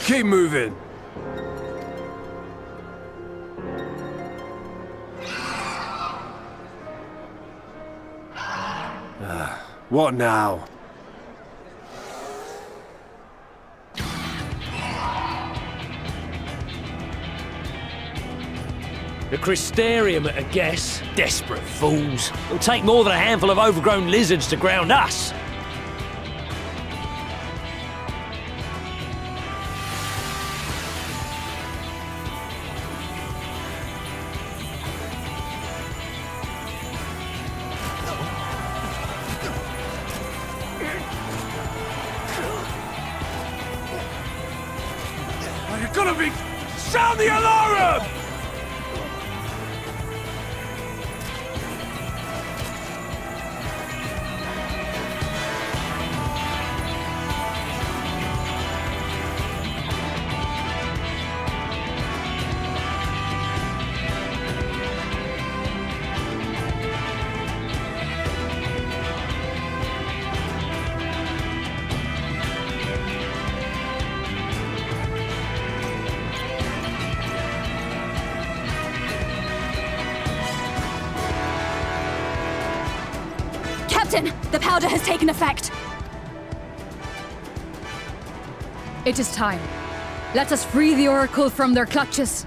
Keep moving. What now? The Crystarium at a guess. Desperate fools. It'll take more than a handful of overgrown lizards to ground us. You're gonna be... Sound the alarm! Captain, the powder has taken effect. It is time. Let us free the Oracle from their clutches.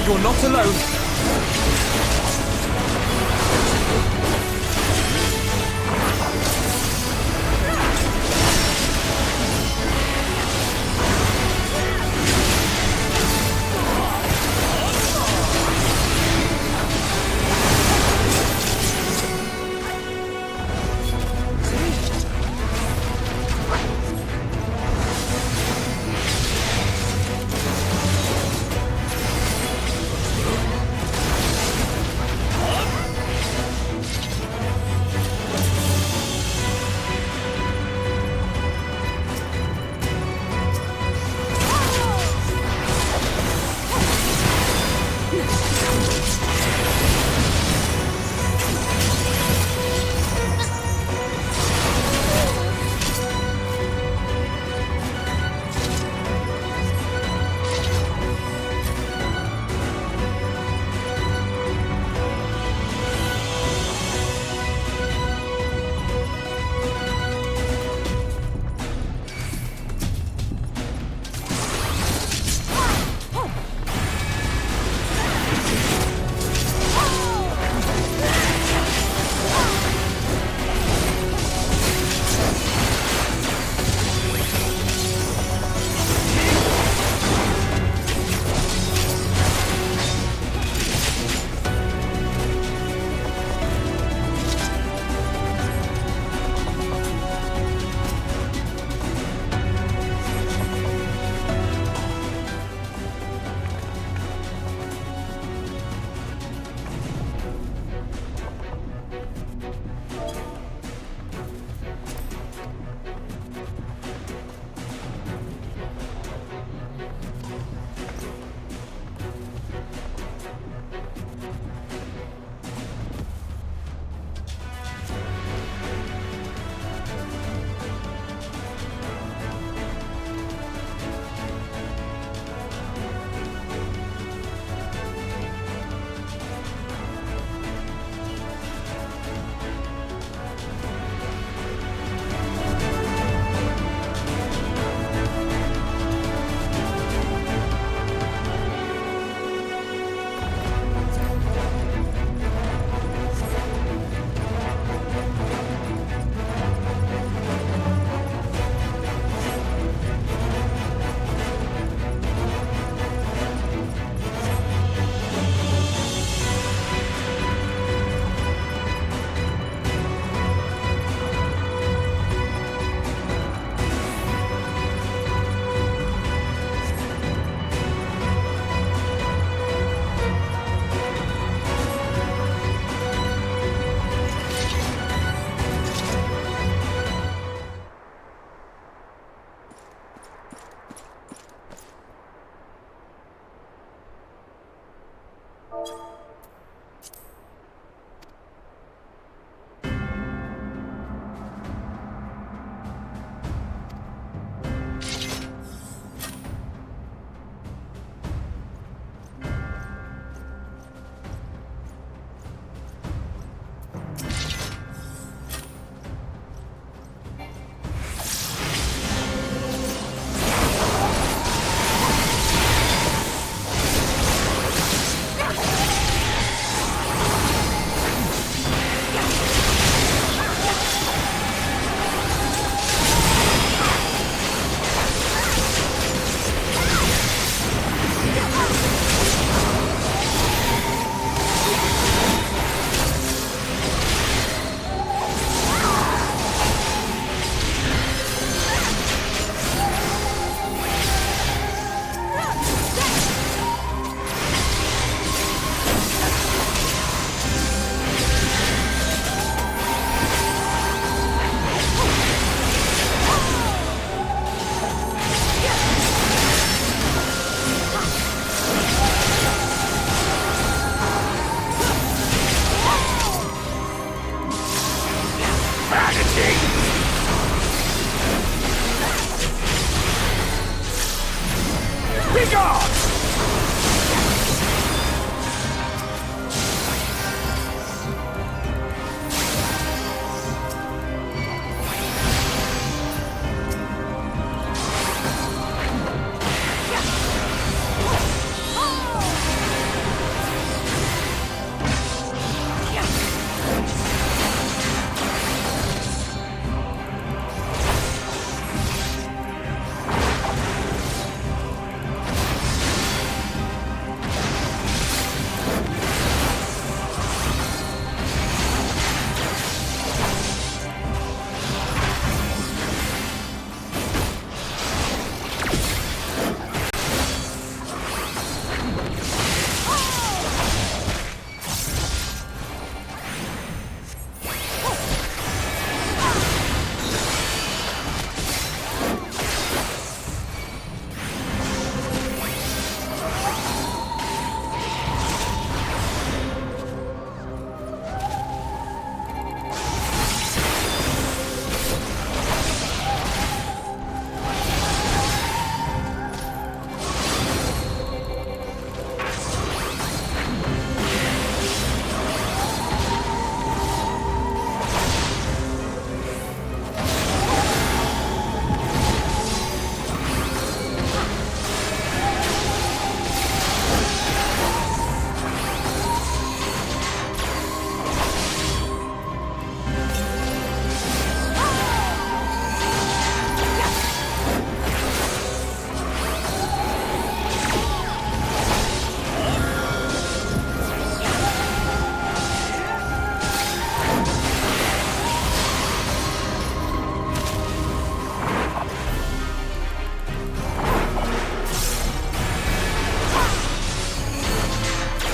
You're not alone.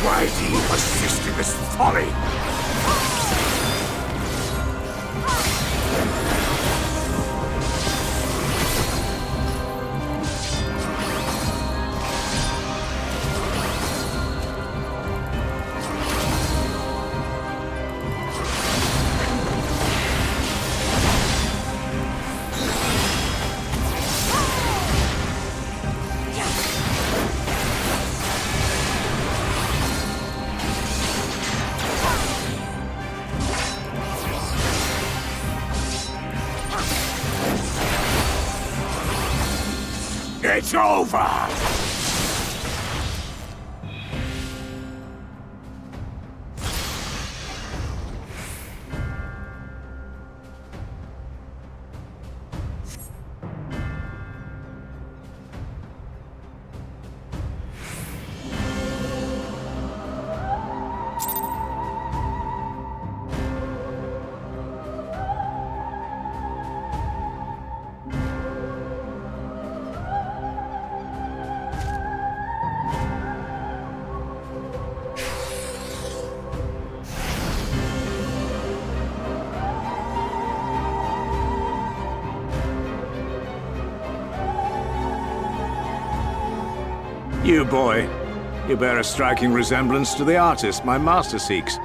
Why do you persist in this folly? It's over! You, boy. You bear a striking resemblance to the artist my master seeks.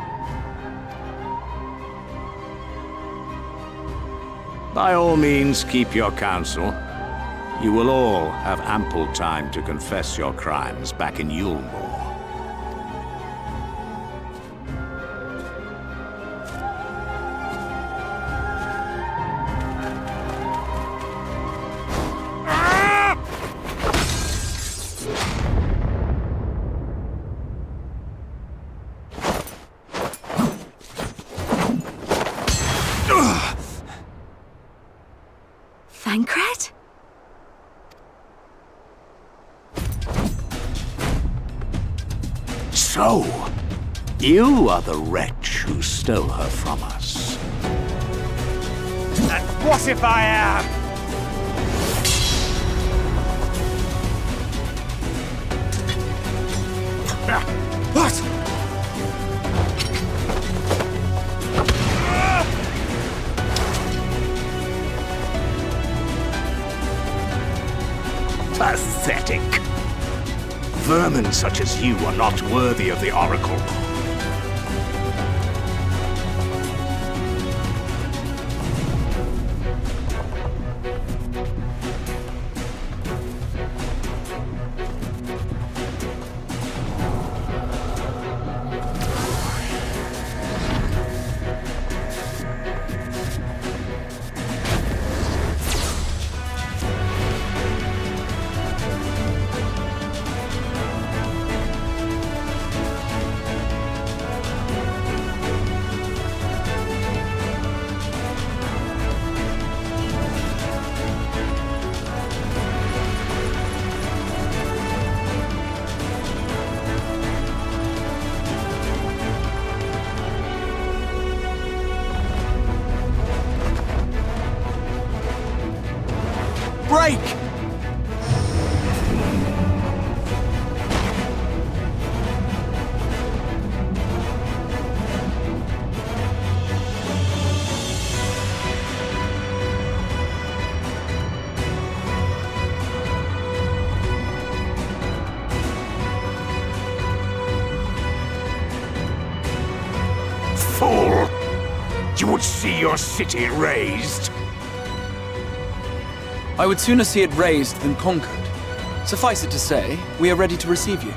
By all means, keep your counsel. You will all have ample time to confess your crimes back in Yulmore. Thancred? So, you are the wretch who stole her from us. And what if I am? What? Pathetic. Vermin such as you are not worthy of the Oracle. Break! Fool! You would see your city razed. I would sooner see it razed than conquered. Suffice it to say, we are ready to receive you.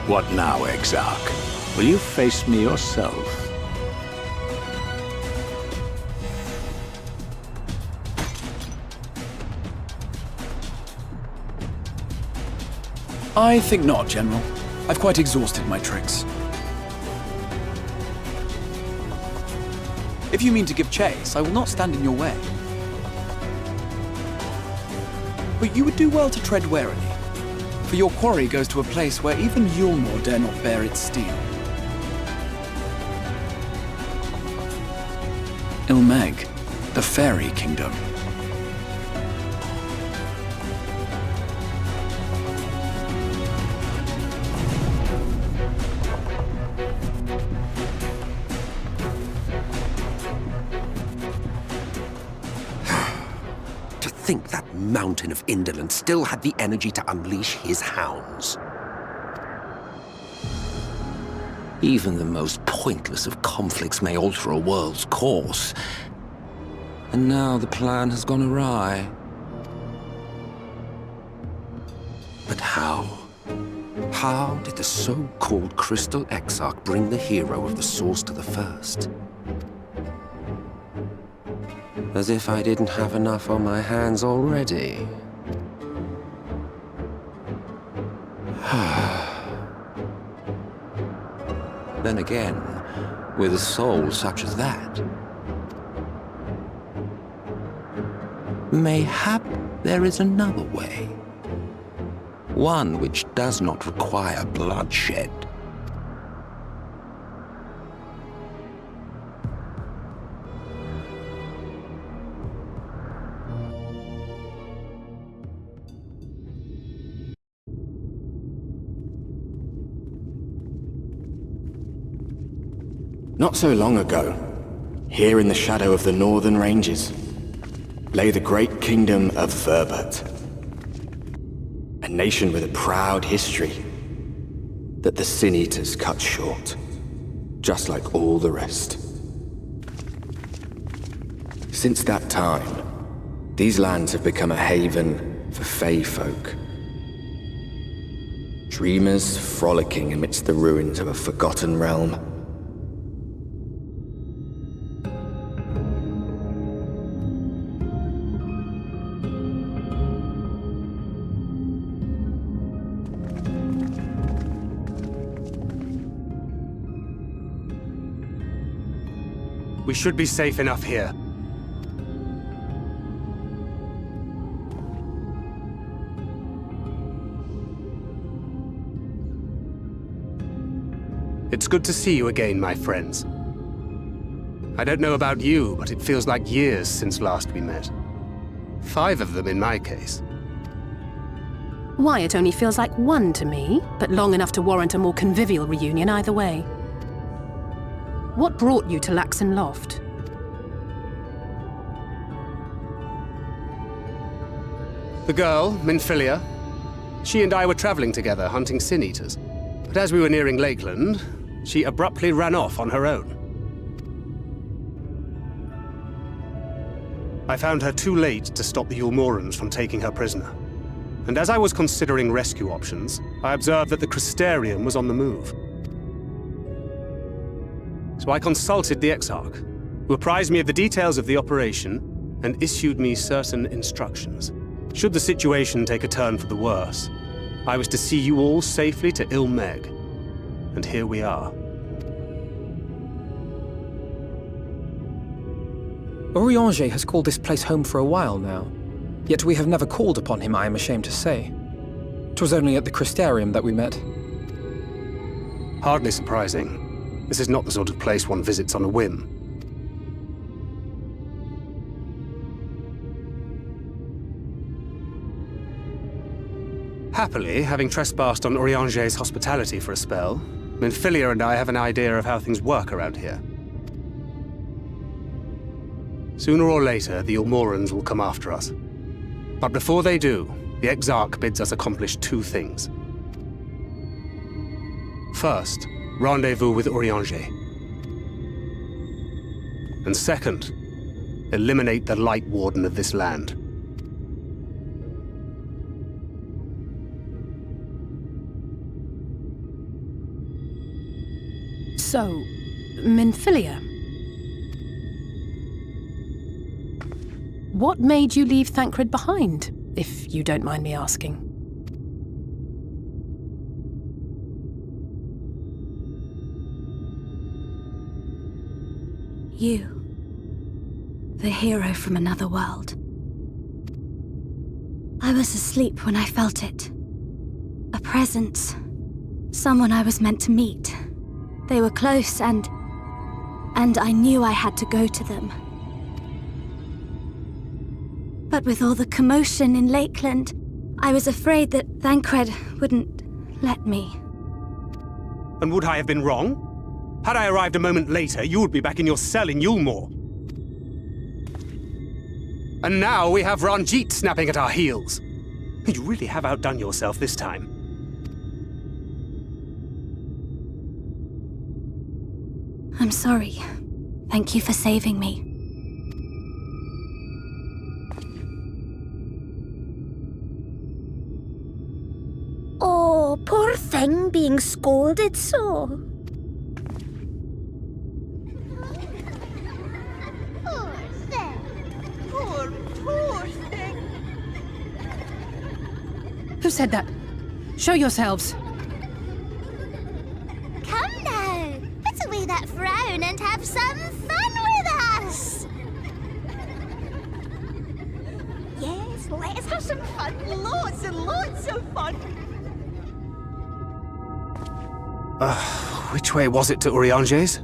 What now, Exarch? Will you face me yourself? I think not, General. I've quite exhausted my tricks. If you mean to give chase, I will not stand in your way. But you would do well to tread warily, for your quarry goes to a place where even Yulmore dare not bear its steel. Ilmeg, the Fairy Kingdom. think that mountain of indolence still had the energy to unleash his hounds. Even the most pointless of conflicts may alter a world's course. And now the plan has gone awry. But how? How did the so-called Crystal Exarch bring the hero of the Source to the First? As if I didn't have enough on my hands already. Then again, with a soul such as that, mayhap there is another way. One which does not require bloodshed. Not so long ago, here in the shadow of the northern ranges, lay the great kingdom of Verbert. A nation with a proud history that the Sin Eaters cut short, just like all the rest. Since that time, these lands have become a haven for Fey folk. Dreamers frolicking amidst the ruins of a forgotten realm. We should be safe enough here. It's good to see you again, my friends. I don't know about you, but it feels like years since last we met. 5 of them in my case. Why, it only feels like 1 to me, but long enough to warrant a more convivial reunion either way. What brought you to Laxon Loft? The girl, Minfilia, she and I were traveling together hunting Sin Eaters. But as we were nearing Lakeland, she abruptly ran off on her own. I found her too late to stop the Ulmorans from taking her prisoner. And as I was considering rescue options, I observed that the Crystarium was on the move. So I consulted the Exarch, who apprised me of the details of the operation and issued me certain instructions. Should the situation take a turn for the worse, I was to see you all safely to Ilmeg. And here we are. Orianger has called this place home for a while now, yet we have never called upon him, I am ashamed to say. 'Twas only at the Crystarium that we met. Hardly surprising. This is not the sort of place one visits on a whim. Happily, having trespassed on Orianger's hospitality for a spell, Minfilia and I have an idea of how things work around here. Sooner or later, the Ulmorans will come after us. But before they do, the Exarch bids us accomplish 2 things. First, rendezvous with Orianger. And second, eliminate the Light Warden of this land. So, Minfilia. What made you leave Thancred behind, if you don't mind me asking? You. The hero from another world. I was asleep when I felt it. A presence. Someone I was meant to meet. They were close and I knew I had to go to them. But with all the commotion in Lakeland, I was afraid that Thancred wouldn't let me. And would I have been wrong? Had I arrived a moment later, you would be back in your cell in Yulmore. And now we have Ranjit snapping at our heels. You really have outdone yourself this time. I'm sorry. Thank you for saving me. Oh, poor thing being scolded so. Poor thing. Poor thing. Who said that? Show yourselves. Come now. Put away that frown and have some fun with us. Yes, let's have some fun. Lots and lots of fun. Which way was it to Urianger's?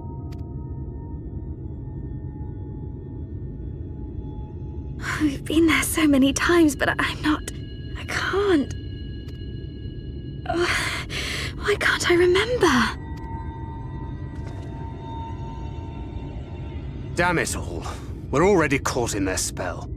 We've been there so many times, but I can't. Why can't I remember? Damn it all. We're already caught in their spell.